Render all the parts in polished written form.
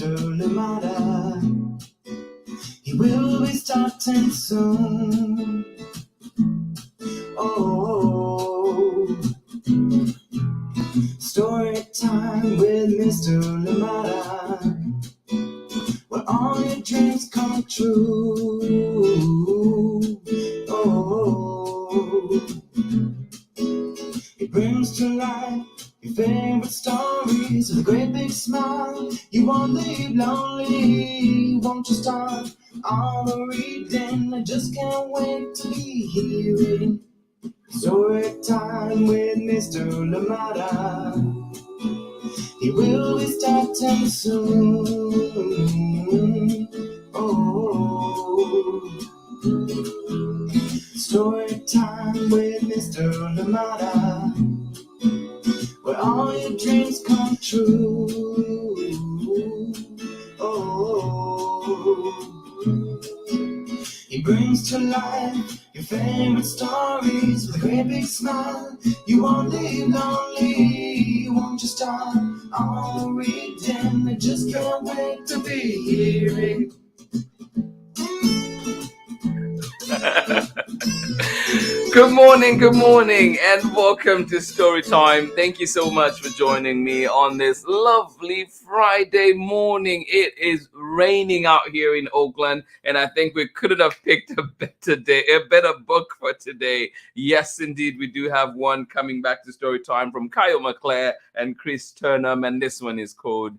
Mr. Lamada. He will be starting soon. Oh, story time with Mr. Lamada, where all your dreams come true. Oh, he brings to life your favorite stories with a great big smile. You won't leave lonely, won't you start all the reading? I just can't wait to be hearing story time with Mr. Lamada. He will be starting soon. Oh, story time with Mr. Lamada, where all your dreams come true. Oh, he brings to life your favorite stories with a great big smile. You won't leave lonely, won't you start all reading? I just can't wait to be hearing. Good morning, and welcome to Storytime. Thank you so much for joining me on this lovely Friday morning. It is raining out here in Oakland, and I think we couldn't have picked a better book for today. Yes, indeed, we do have one coming back to Storytime from KYO MACLEAR and TURNHAM, and this one is called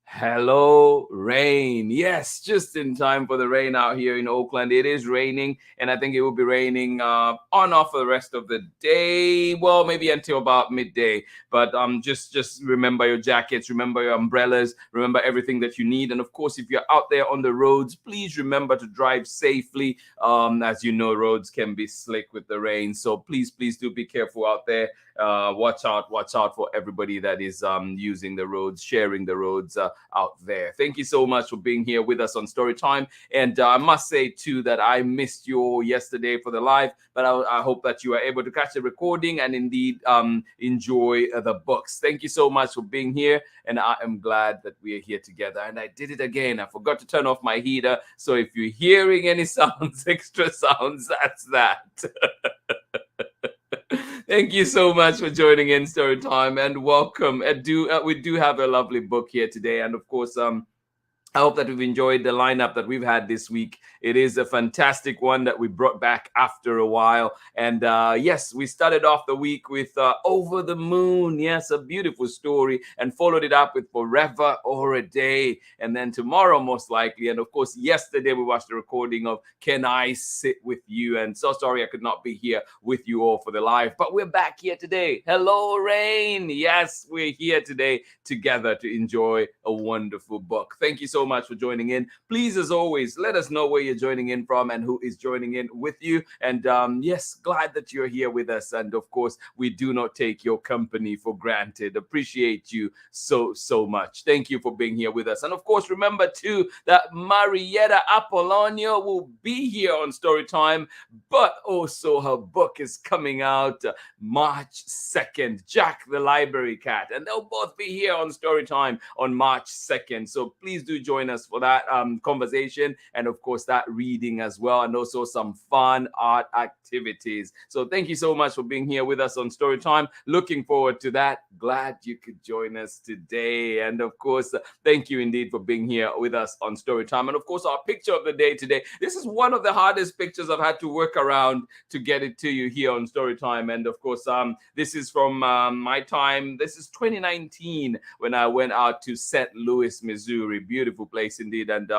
Hello Rain. Yes, just in time for the rain out here in Oakland. It is raining, and I think it will be raining on off for the rest of the day. Well, maybe until about midday. But just remember your jackets, remember your umbrellas, remember everything that you need. And of course, if you're out there on the roads, please remember to drive safely. As you know, roads can be slick with the rain. So please do be careful out there. Watch out for everybody that is using the roads, sharing the roads out there. Thank you so much for being here with us on Storytime. And I must say too that I missed you all yesterday for the live, but I hope that you are able to catch the recording and indeed enjoy the books. Thank you so much for being here, and I am glad that we are here together. And I did it again. I forgot to turn off my heater, so if you're hearing any sounds, extra sounds, that's that. Thank you so much for joining in Storytime, and welcome. We do have a lovely book here today, and of course, I hope that we've enjoyed the lineup that we've had this week. It is a fantastic one that we brought back after a while. And yes, we started off the week with Over the Moon. Yes, a beautiful story, and followed it up with Forever or a Day. And then tomorrow, most likely. And of course, yesterday we watched the recording of Can I Sit With You? And so sorry I could not be here with you all for the live, but we're back here today. Hello, Rain. Yes, we're here today together to enjoy a wonderful book. Thank you so much for joining in. Please, as always, let us know where you're joining in from and who is joining in with you. And yes, glad that you're here with us. And of course, we do not take your company for granted. Appreciate you so much. Thank you for being here with us. And of course, remember too that Marietta Apollonio will be here on Storytime, but also her book is coming out March 2nd, Jack the Library Cat. And they'll both be here on Storytime on March 2nd. So please do join us for that conversation, and of course that reading as well, and also some fun art activities. So thank you so much for being here with us on Storytime. Looking forward to that. Glad you could join us today. And of course, thank you indeed for being here with us on Storytime. And of course, our picture of the day today. This is one of the hardest pictures I've had to work around to get it to you here on Storytime. And of course, this is from my time. This is 2019 when I went out to St. Louis, Missouri. Beautiful place indeed. And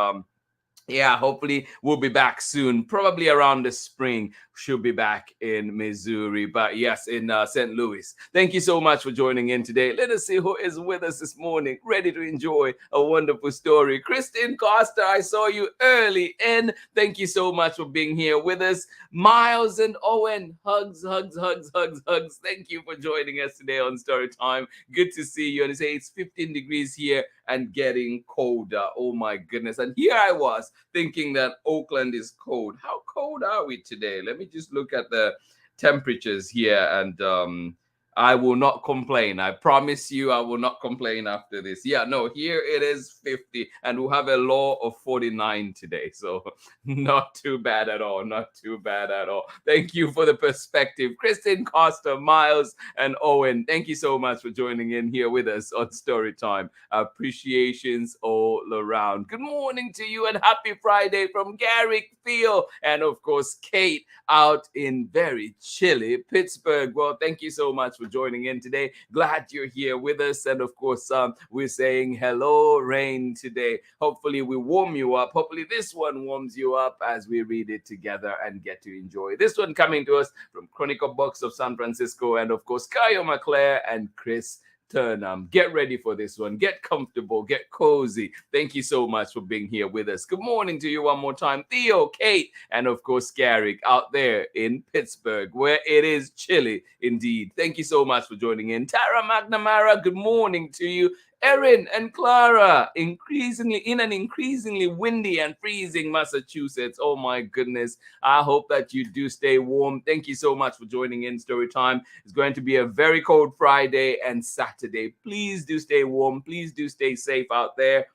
yeah, hopefully we'll be back soon, probably around the spring. She'll be back in Missouri, but yes, in St. Louis. Thank you so much for joining in today. Let us see who is with us this morning, ready to enjoy a wonderful story. Christine Costa, I saw you early in. Thank you so much for being here with us. Miles and Owen, hugs. Thank you for joining us today on Storytime. Good to see you. And they say it's 15 degrees here and getting colder. Oh my goodness. And here I was thinking that Oakland is cold. How cold are we today? Let me just look at the temperatures here, and I will not complain. I promise you, I will not complain after this. Yeah, no, here it is 50, and we'll have a law of 49 today. So not too bad at all. Not too bad at all. Thank you for the perspective. Kristen, Costa, Miles, and Owen, thank you so much for joining in here with us on Storytime. Appreciations all around. Good morning to you and happy Friday from Garrick, Theo, and of course, Kate out in very chilly Pittsburgh. Well, thank you so much for joining in today. Glad you're here with us. And of course, we're saying hello, rain today. Hopefully, we warm you up. Hopefully, this one warms you up as we read it together and get to enjoy this one coming to us from Chronicle Books of San Francisco and of course, KYO, MACLEAR, and Chris Turnham. Get ready for this one. Get comfortable. Get cozy. Thank you so much for being here with us. Good morning to you one more time, Theo, Kate, and of course, Garrick out there in Pittsburgh, where it is chilly indeed. Thank you so much for joining in. Tara McNamara, good morning to you. Erin and Clara, increasingly in an increasingly windy and freezing Massachusetts. Oh my goodness. I hope that you do stay warm. Thank you so much for joining in Storytime. It's going to be a very cold Friday and Saturday. Please do stay warm. Please do stay safe out there.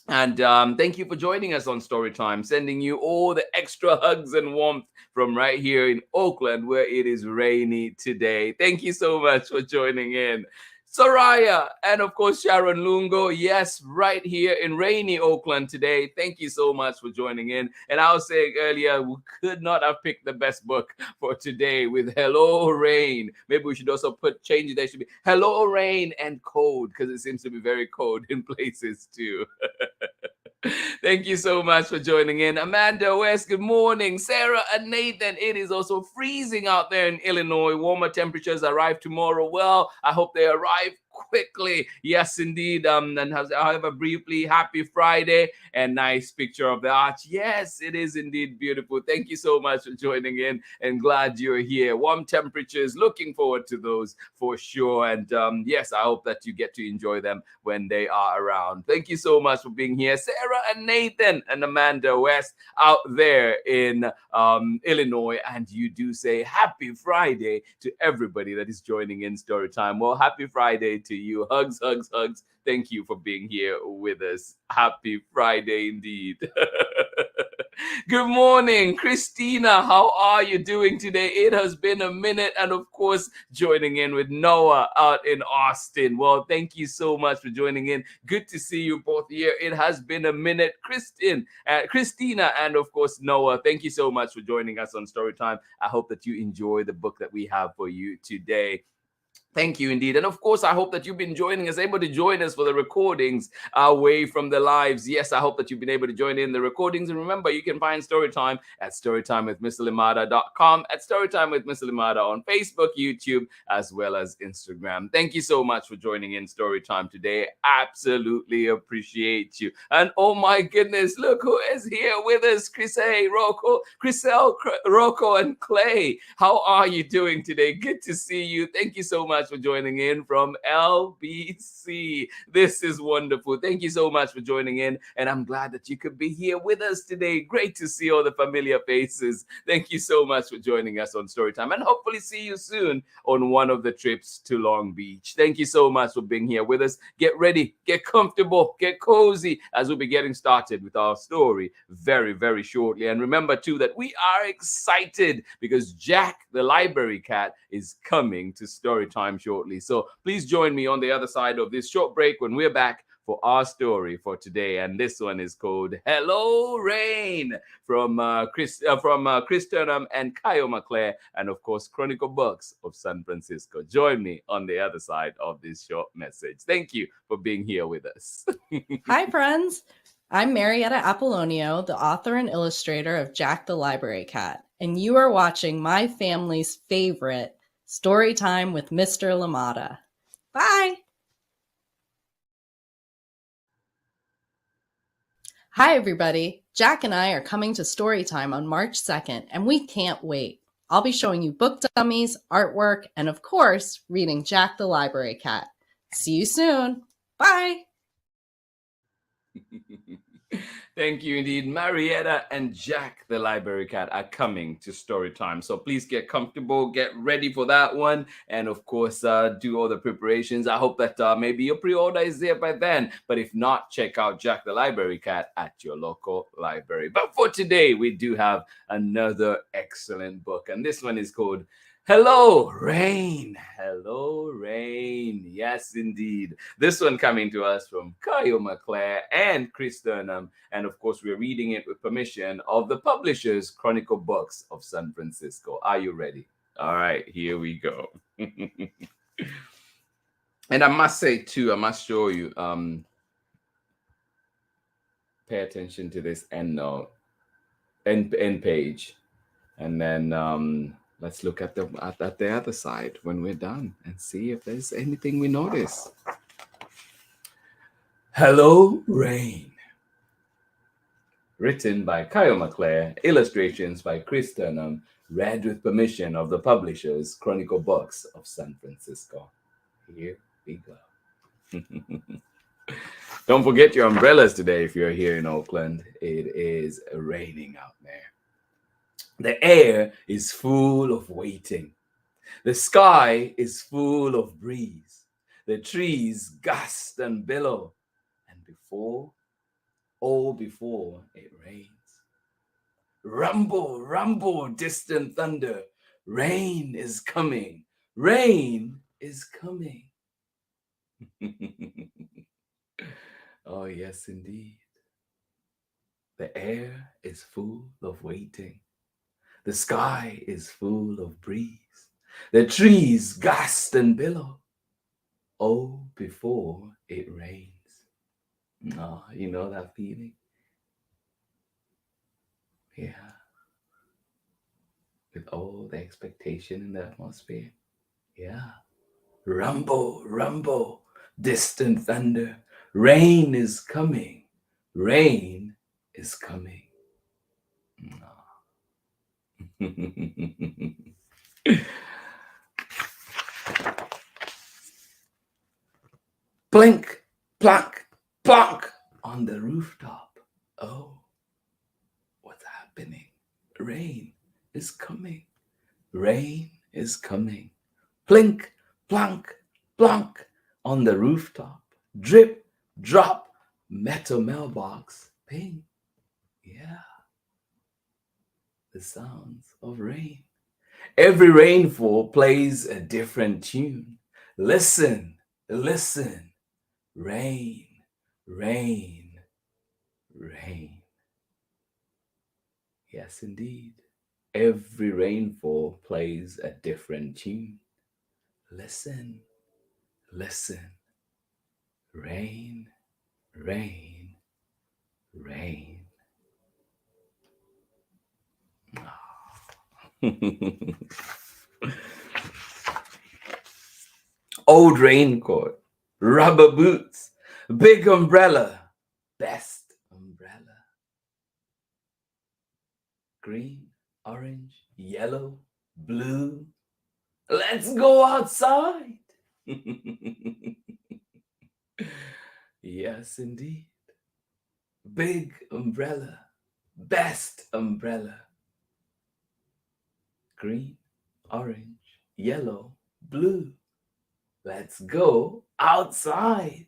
And thank you for joining us on Storytime, sending you all the extra hugs and warmth from right here in Oakland, where it is rainy today. Thank you so much for joining in. Soraya and of course Sharon Lungo, yes, right here in rainy Oakland today. Thank you so much for joining in. And I was saying earlier, we could not have picked the best book for today with Hello Rain. Maybe we should also change it. There should be Hello Rain and Cold, because it seems to be very cold in places too. Thank you so much for joining in. Amanda West, good morning. Sarah and Nathan, it is also freezing out there in Illinois. Warmer temperatures arrive tomorrow. Well, I hope they arrive quickly. Yes, indeed. And however, briefly, happy Friday and nice picture of the arch. Yes, it is indeed beautiful. Thank you so much for joining in and glad you're here. Warm temperatures, looking forward to those for sure. And yes, I hope that you get to enjoy them when they are around. Thank you so much for being here. Sarah and Nathan and Amanda West out there in Illinois. And you do say happy Friday to everybody that is joining in Storytime. Well, happy Friday to you. Hugs, hugs, hugs. Thank you for being here with us. Happy Friday indeed. Good morning, Christina. How are you doing today? It has been a minute. And of course, joining in with Noah out in Austin. Well, thank you so much for joining in. Good to see you both here. It has been a minute. Christina, and of course, Noah, thank you so much for joining us on Storytime. I hope that you enjoy the book that we have for you today. Thank you indeed. And of course, I hope that you've been joining us, able to join us for the recordings away from the lives. Yes, I hope that you've been able to join in the recordings. And remember, you can find Storytime at storytimewithmisslimada.com, at Storytime with Miss Limada on Facebook, YouTube, as well as Instagram. Thank you so much for joining in Storytime today. Absolutely appreciate you. And oh my goodness, look who is here with us. Chriselle, Rocco, and Clay. How are you doing today? Good to see you. Thank you so much for joining in from LBC. This is wonderful. Thank you so much for joining in, and I'm glad that you could be here with us today. Great to see all the familiar faces. Thank you so much for joining us on Storytime, and hopefully see you soon on one of the trips to Long Beach. Thank you so much for being here with us. Get ready, get comfortable, get cozy as we'll be getting started with our story very, very shortly. And remember too that we are excited because Jack the library cat is coming to Storytime shortly. So please join me on the other side of this short break when we're back for our story for today. And this one is called Hello Rain from Chris Turnham and KYO, MACLEAR, and of course Chronicle Books of San Francisco. Join me on the other side of this short message. Thank you for being here with us. Hi friends, I'm Marietta Apollonio, the author and illustrator of Jack the Library Cat, and you are watching my family's favorite Storytime with Mr. Limada. Bye! Hi everybody, Jack and I are coming to Storytime on March 2nd, and we can't wait. I'll be showing you book dummies, artwork, and of course, reading Jack the Library Cat. See you soon. Bye! Thank you indeed. Marietta and Jack, the library cat, are coming to story time. So please get comfortable, get ready for that one. And of course, do all the preparations. I hope that maybe your pre-order is there by then. But if not, check out Jack, the library cat at your local library. But for today, we do have another excellent book. And this one is called Hello, Rain. Hello, Rain. Yes, indeed. This one coming to us from KYO MACLEAR and Chris Turnham. And of course, we're reading it with permission of the publishers, Chronicle Books of San Francisco. Are you ready? All right, here we go. And I must say, too, I must show you, pay attention to this end note, end page. And then let's look at the other side when we're done and see if there's anything we notice. Hello, Rain. Written by KYO MACLEAR, illustrations by Chris Turnham, read with permission of the publishers, Chronicle Books of San Francisco. Here we go. Don't forget your umbrellas today if you're here in Oakland. It is raining out there. The air is full of waiting. The sky is full of breeze. The trees gust and billow. And before it rains. Rumble, rumble, distant thunder. Rain is coming. Rain is coming. Oh, yes, indeed. The air is full of waiting. The sky is full of breeze. The trees gust and billow. Oh, before it rains. Oh, you know that feeling? Yeah. With all the expectation in the atmosphere. Yeah. Rumble, rumble, distant thunder. Rain is coming. Rain is coming. Plink, plunk, plunk on the rooftop. Oh, what's happening? Rain is coming. Rain is coming. Plink, plunk, plunk on the rooftop. Drip, drop, metal mailbox, ping. Yeah, the sounds of rain. Every rainfall plays a different tune. Listen, listen. Rain, rain, rain. Yes, indeed. Every rainfall plays a different tune. Listen, listen. Rain, rain, rain. Old raincoat, rubber boots, big umbrella, best umbrella. Green, orange, yellow, blue. Let's go outside. Yes, indeed. Big umbrella, best umbrella. Green, orange, yellow, blue. Let's go outside.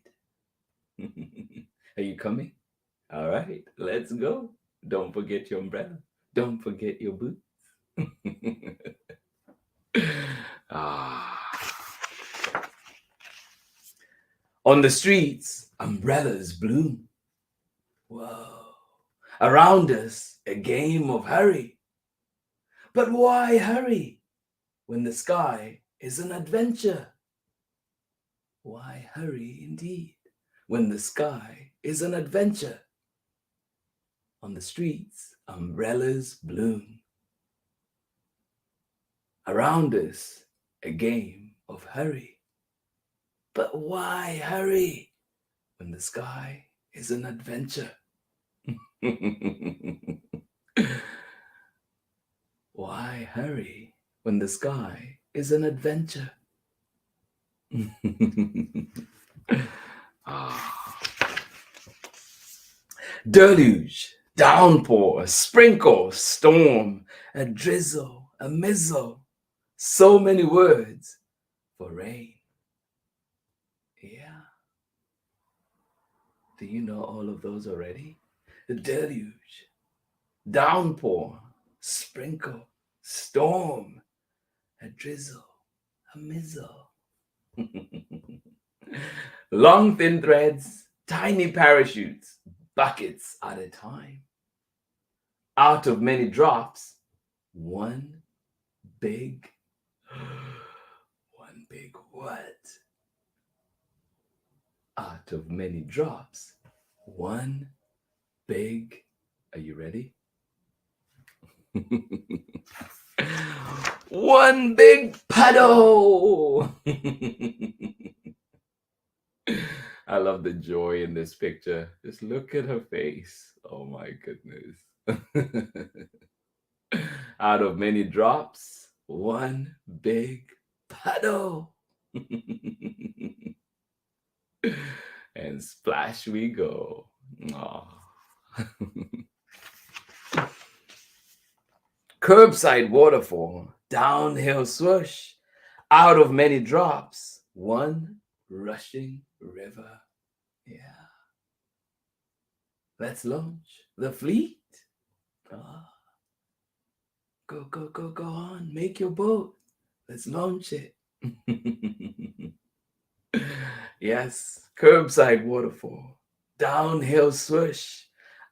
Are you coming? All right, let's go. Don't forget your umbrella. Don't forget your boots. On the streets, umbrellas bloom. Whoa. Around us, a game of hurry. But why hurry when the sky is an adventure? Why hurry indeed when the sky is an adventure? On the streets, umbrellas bloom. Around us, a game of hurry. But why hurry when the sky is an adventure? Why hurry when the sky is an adventure? Deluge, downpour, sprinkle, storm, a drizzle, a mizzle. So many words for rain. Yeah. Do you know all of those already? The deluge, downpour, sprinkle, storm, a drizzle, a mizzle. Long thin threads, tiny parachutes, buckets at a time. Out of many drops, one big, one big what? Out of many drops, one big, are you ready? One big puddle. I love the joy in this picture. Just look at her face. Oh my goodness. Out of many drops, one big puddle. And splash we go. Aw. Curbside waterfall, downhill swoosh. Out of many drops, one rushing river. Yeah. Let's launch the fleet. Ah. Go, go, go, go on. Make your boat. Let's launch it. Yes, curbside waterfall, downhill swoosh.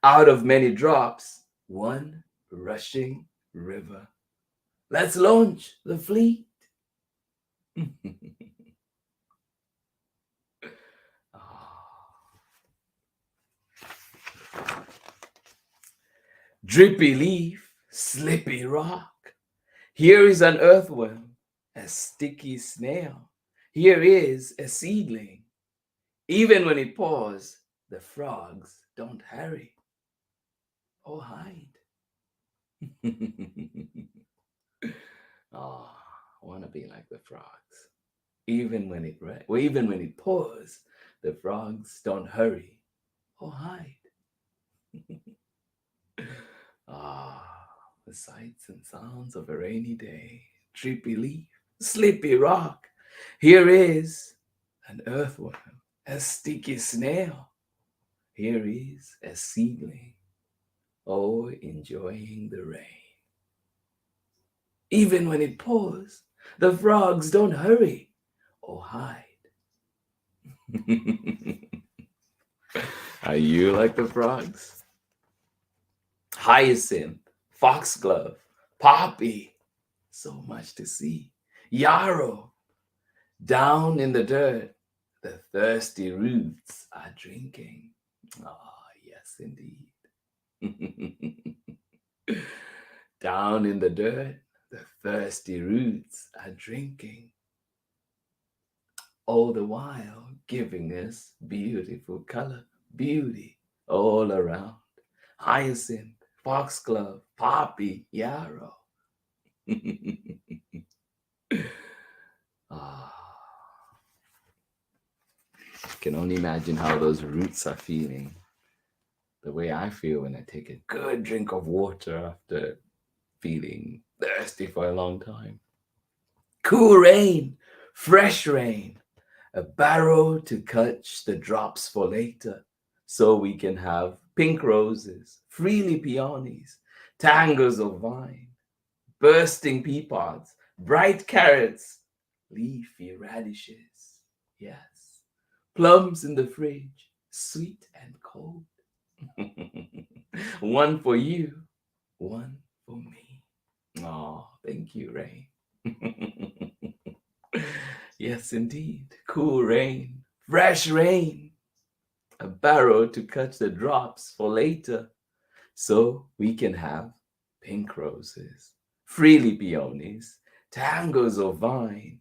Out of many drops, one rushing river. Let's launch the fleet. Drippy leaf, slippy rock. Here is an earthworm, a sticky snail. Here is a seedling. Even when it paws, the frogs don't hurry or hide. Oh, I want to be like the frogs. Even when it pours, the frogs don't hurry or hide. Ah, the sights and sounds of a rainy day. Drippy leaf, slippy rock. Here is an earthworm, a sticky snail. Here is a seedling, oh, enjoying the rain. Even when it pours, the frogs don't hurry or hide. Are you like the frogs? Hyacinth, foxglove, poppy, so much to see. Yarrow, down in the dirt, the thirsty roots are drinking. Ah, yes, indeed. Down in the dirt, the thirsty roots are drinking. All the while giving us beautiful color, beauty all around. Hyacinth, foxglove, poppy, yarrow. Ah, I can only imagine how those roots are feeling. The way I feel when I take a good drink of water after feeling thirsty for a long time. Cool rain, fresh rain, a barrow to catch the drops for later, so we can have pink roses, freely peonies, tangles of vine, bursting pea pods, bright carrots, leafy radishes. Yes, plums in the fridge, sweet and cold. One for you, one for me. Oh, thank you, rain. Yes, indeed. Cool rain, fresh rain, a barrow to catch the drops for later, so we can have pink roses, freely peonies, tangles of vine,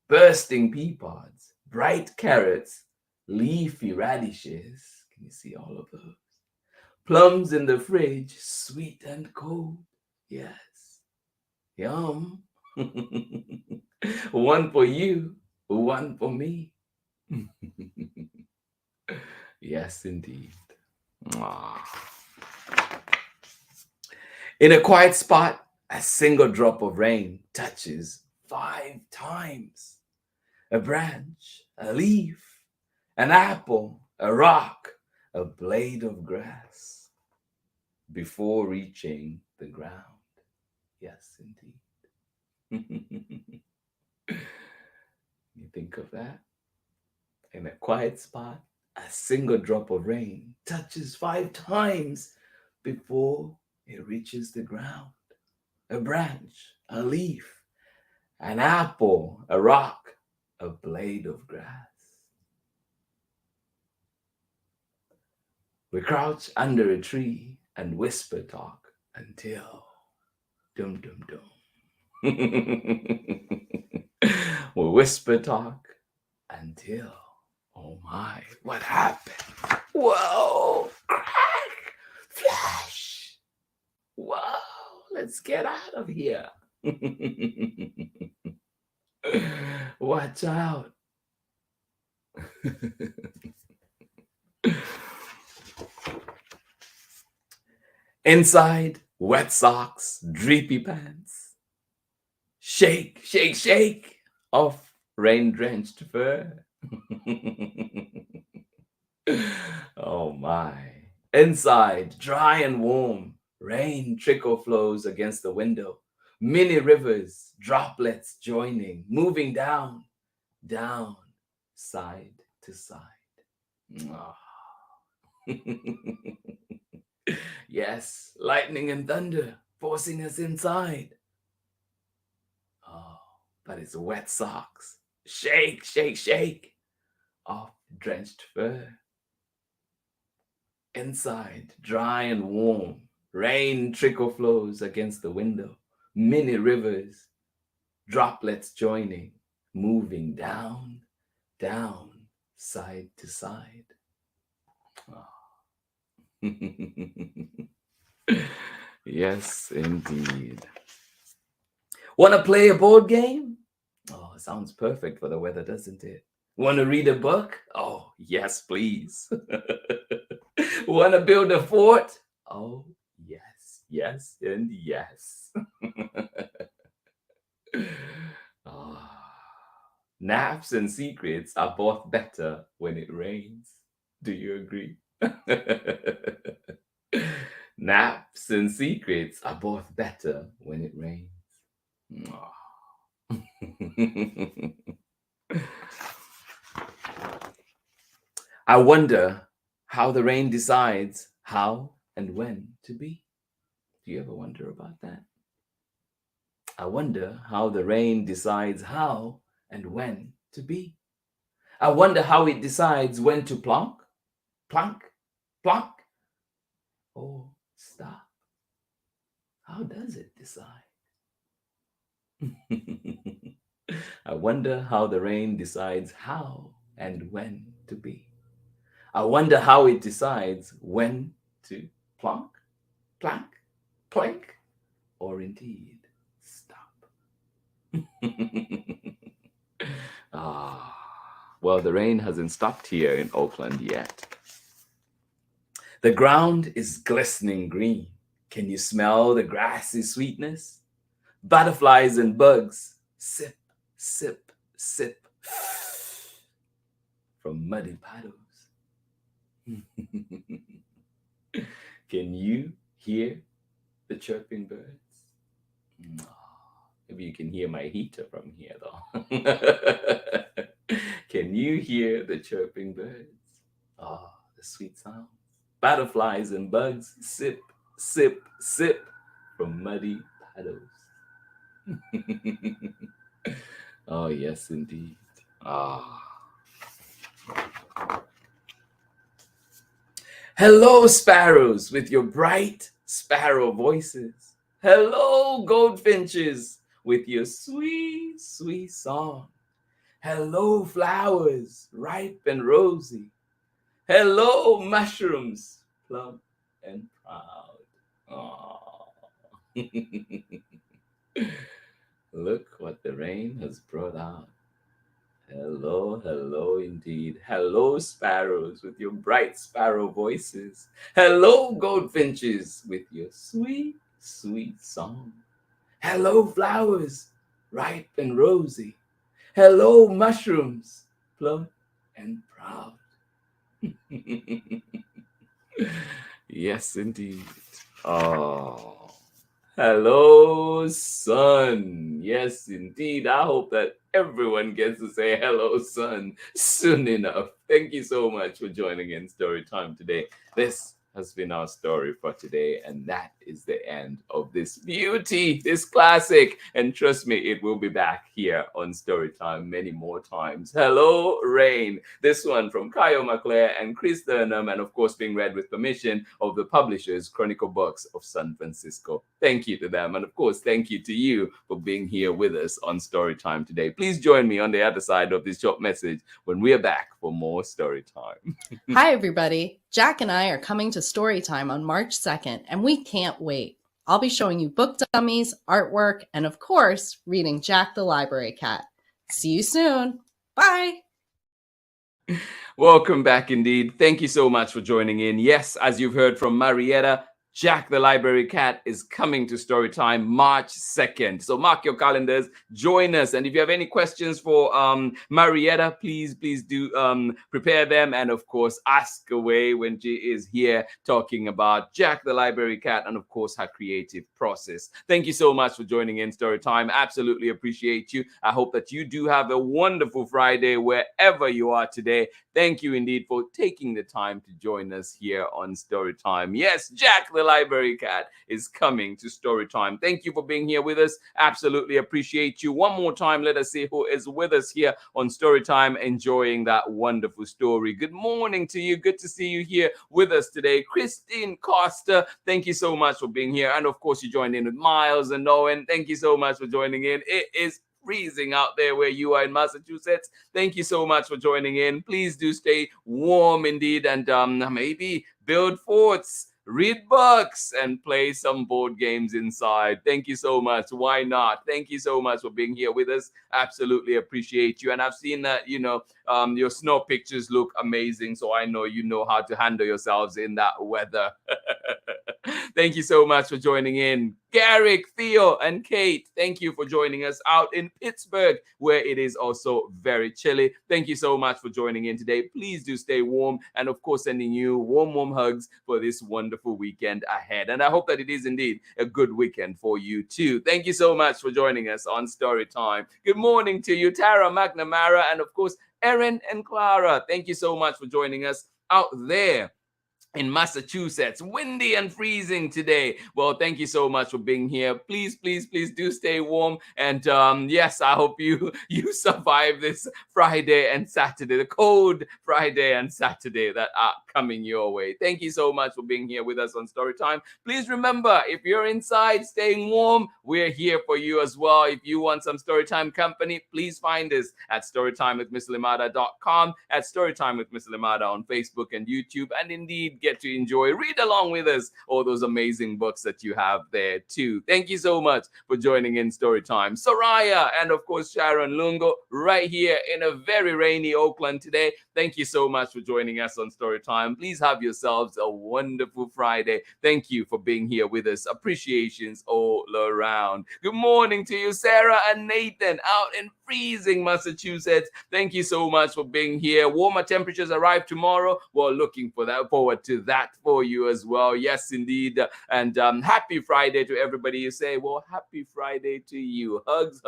bursting pea pods, bright carrots, leafy radishes. Can you see all of those? Plums in the fridge, sweet and cold. Yes. Yum. One for you, one for me. Yes, indeed. Ah. In a quiet spot, a single drop of rain touches 5 times. A branch, a leaf, an apple, a rock, a blade of grass before reaching the ground. Yes, indeed. You think of that? In a quiet spot, a single drop of rain touches 5 times before it reaches the ground. A branch, a leaf, an apple, a rock, a blade of grass. We crouch under a tree and whisper talk until dum dum dum. We whisper talk until, oh my, what happened? Whoa, crack, flash. Whoa, let's get out of here. Watch out. Inside, wet socks, drippy pants. Shake, shake, shake of rain-drenched fur. Oh my. Inside, dry and warm, rain trickle flows against the window. Mini rivers, droplets joining, moving down, down, side to side. Ah. Yes, lightning and thunder forcing us inside. Oh, but it's wet socks. Shake, shake, shake of drenched fur. Inside, dry and warm, rain trickle flows against the window. Mini rivers, droplets joining, moving down, down, side to side. Oh. Yes, indeed. Want to play a board game? Oh, sounds perfect for the weather, doesn't it? Want to read a book? Oh, yes, please. Want to build a fort? Oh, yes, yes, and yes. Ah, naps and secrets are both better when it rains. Do you agree? Naps and secrets are both better when it rains. I wonder how the rain decides how and when to be. Do you ever wonder about that? I wonder how the rain decides how and when to be. I wonder how it decides when to plonk, plonk, plonk, or stop. How does it decide? I wonder how the rain decides how and when to be. I wonder how it decides when to plonk, plank, plank, or indeed stop. Well, the rain hasn't stopped here in Oakland yet. The ground is glistening green. Can you smell the grassy sweetness? Butterflies and bugs sip, sip, sip from muddy paddles. Can you hear the chirping birds? Maybe you can hear my heater from here, though. Can you hear the chirping birds? Oh, the sweet sounds. Butterflies and bugs sip, sip, sip from muddy paddles. Oh, yes, indeed. Ah. Hello, sparrows, with your bright sparrow voices. Hello, goldfinches, with your sweet, sweet song. Hello, flowers, ripe and rosy. Hello, mushrooms, plump and proud. Aww. Look what the rain has brought out. Hello, hello indeed. Hello, sparrows with your bright sparrow voices. Hello, goldfinches with your sweet, sweet song. Hello, flowers, ripe and rosy. Hello, mushrooms, plump and proud. Yes, indeed. Oh. Hello, sun. Yes, indeed. I hope that everyone gets to say hello, sun, soon enough. Thank you so much for joining in Story Time today. This has been our story for today, and that is the end of this beauty, this classic. And trust me, it will be back here on Story Time many more times. Hello, Rain. This one from KYO, MACLEAR, and Chris TURNHAM, and of course being read with permission of the publishers Chronicle Books of San Francisco. Thank you to them, and of course thank you to you for being here with us on Story Time today. Please join me on the other side of this short message when we are back for more Story Time. Hi, everybody. Jack and I are coming to Storytime on March 2nd, and we can't wait. I'll be showing you book dummies, artwork, and of course, reading Jack the Library Cat. See you soon. Bye. Welcome back indeed. Thank you so much for joining in. Yes, as you've heard from Marietta, Jack the Library Cat is coming to Storytime March 2nd. So mark your calendars, join us. And if you have any questions for Marietta, please do prepare them. And of course, ask away when she is here talking about Jack the Library Cat and of course, her creative process. Thank you so much for joining in Storytime. Absolutely appreciate you. I hope that you do have a wonderful Friday wherever you are today. Thank you indeed for taking the time to join us here on Storytime. Yes, Jack the Library Cat is coming to Storytime. Thank you for being here with us. Absolutely appreciate you. One more time, let us see who is with us here on Storytime, enjoying that wonderful story. Good morning to you. Good to see you here with us today. Christine Costa, thank you so much for being here. And of course, you joined in with Miles and Owen. Thank you so much for joining in. It is freezing out there where you are in Massachusetts. Thank you so much for joining in. Please do stay warm indeed, and maybe build forts, read books, and play some board games inside. Thank you so much. Why not? Thank you so much for being here with us. Absolutely appreciate you. And I've seen that, your snow pictures look amazing. So I know you know how to handle yourselves in that weather. Thank you so much for joining in. Garrick, Theo, and Kate, thank you for joining us out in Pittsburgh, where it is also very chilly. Thank you so much for joining in today. Please do stay warm, and of course, sending you warm hugs for this wonderful weekend ahead. And I hope that it is indeed a good weekend for you too. Thank you so much for joining us on Storytime. Good morning to you, Tara, McNamara, and of course, Erin and Clara. Thank you so much for joining us out there in Massachusetts. Windy and freezing today. Well, thank you so much for being here. Please do stay warm. And yes, I hope you survive this Friday and Saturday, the cold Friday and Saturday that are coming your way. Thank you so much for being here with us on Storytime. Please remember, if you're inside staying warm, we're here for you as well. If you want some Storytime company, please find us at storytimewithmisslimada.com, at Storytime with Miss Limada on Facebook and YouTube, and indeed get to read along with us all those amazing books that you have there too. Thank you so much for joining in Storytime. Soraya and of course Sharon Lungo right here in a very rainy Oakland today. Thank you so much for joining us on Storytime. Please have yourselves a wonderful Friday. Thank you for being here with us. Appreciations all around. Good morning to you, Sarah and Nathan out in freezing Massachusetts. Thank you so much for being here. Warmer temperatures arrive tomorrow. We're looking forward to that for you as well. Yes, indeed. And happy Friday to everybody. You say, well, happy Friday to you. Hugs.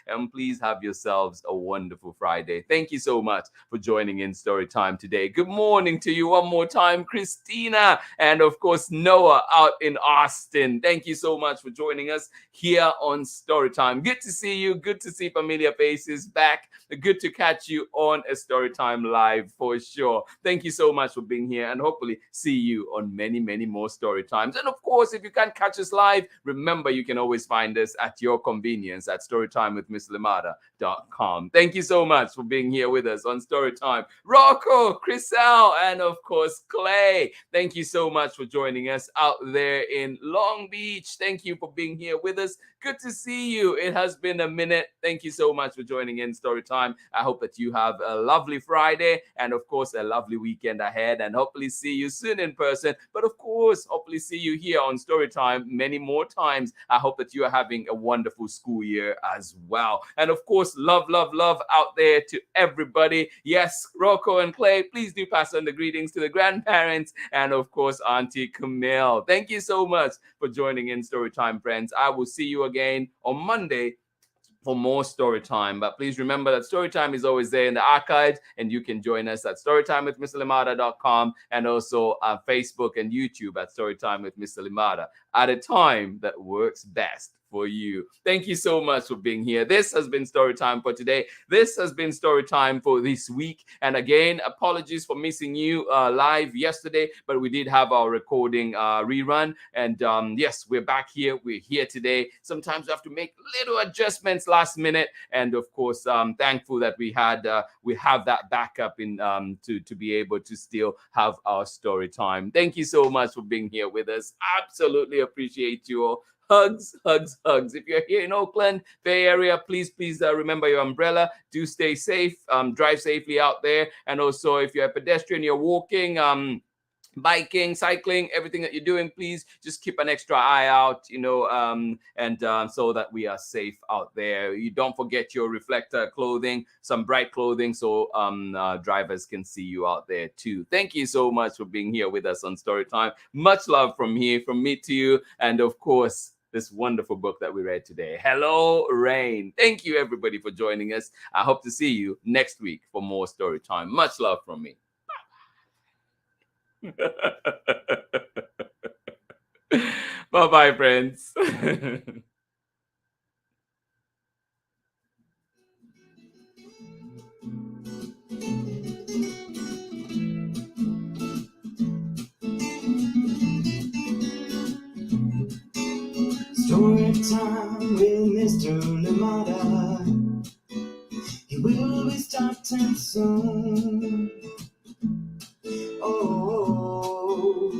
And please have yourselves a wonderful Friday. Thank you so much for joining in Storytime today. Good morning to you one more time, Christina. And of course, Noah out in Austin. Thank you so much for joining us here on Storytime. Good to see you. Good to see familiar faces back. Good to catch you on a Storytime live for sure. Thank you so much for being here, and hopefully see you on many more Storytimes. And of course, if you can't catch us live, remember you can always find us at your convenience at storytimewithmisslimada.com. Thank you so much for being here with us on Storytime Time. Rocco, Chriselle, and of course, Clay. Thank you so much for joining us out there in Long Beach. Thank you for being here with us. Good to see you. It has been a minute. Thank you so much for joining in Storytime. I hope that you have a lovely Friday and, of course, a lovely weekend ahead. And hopefully see you soon in person. But, of course, hopefully see you here on Storytime many more times. I hope that you are having a wonderful school year as well. And, of course, love, love, love out there to everybody. Yes, Rocco and Clay, please do pass on the greetings to the grandparents and, of course, Auntie Camille. Thank you so much for joining in Storytime, friends. I will see you again on Monday for more story time. But please remember that story time is always there in the archives, and you can join us at storytimewithmrlimada.com and also on Facebook and YouTube at Storytime with Mr. Limada at a time that works best for you. Thank you so much for being here. This has been story time for today. This has been story time for this week. And again, apologies for missing you live yesterday, but we did have our recording rerun. And yes, we're back here. We're here today. Sometimes we have to make little adjustments last minute. And of course, thankful that we have that backup in to be able to still have our story time. Thank you so much for being here with us. Absolutely appreciate you all. Hugs, hugs, hugs. If you're here in Oakland, Bay Area, please remember your umbrella. Do stay safe. Drive safely out there. And also, if you're a pedestrian, you're walking, biking, cycling, everything that you're doing, please just keep an extra eye out, so that we are safe out there. You don't forget your reflector clothing, some bright clothing, so drivers can see you out there too. Thank you so much for being here with us on Storytime. Much love from me to you, and of course, this wonderful book that we read today. Hello, Rain. Thank you, everybody, for joining us. I hope to see you next week for more Storytime. Much love from me. Bye-bye, friends. Story time with Mr. Limada. He will be starting soon. Oh,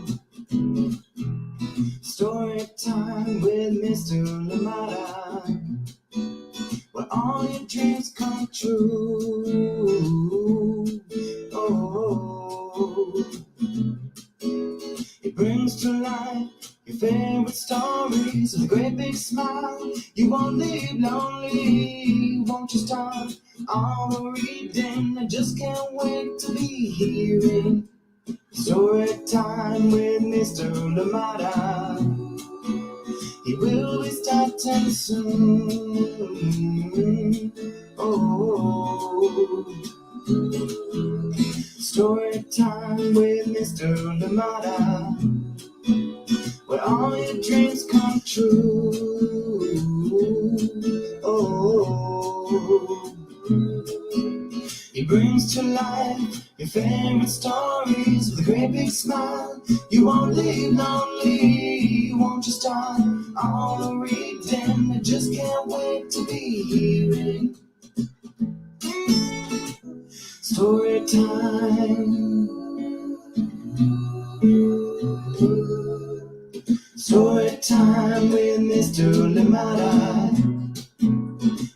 story time with Mr. Limada, where all your dreams come true. Oh, it brings to life your favorite stories with a great big smile. You won't live lonely, won't you start all the reading? I just can't wait to be hearing story time with Mr. Limada. He will be starting soon. Oh, story time with Mr. Limada, where all your dreams come true. Oh, he brings to life your favorite stories with a great big smile. You won't live lonely, won't you start all the reading? I just can't wait to be hearing story time. Story time with Mr. Limada.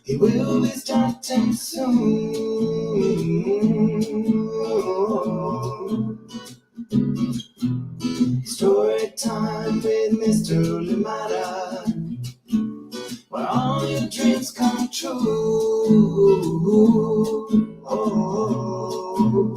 He will be starting soon. Story time with Mr. Limada, where all your dreams come true. Oh,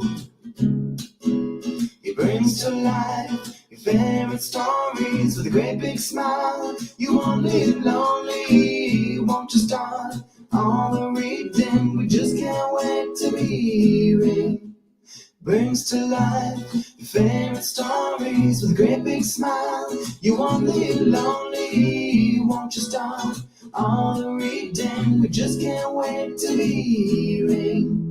he brings to life your favorite stories with a great big smile. You won't live lonely, won't you start all the reading? We just can't wait to be hearing. Brings to life your favorite stories with a great big smile. You won't live lonely, won't you start all the reading? We just can't wait to be hearing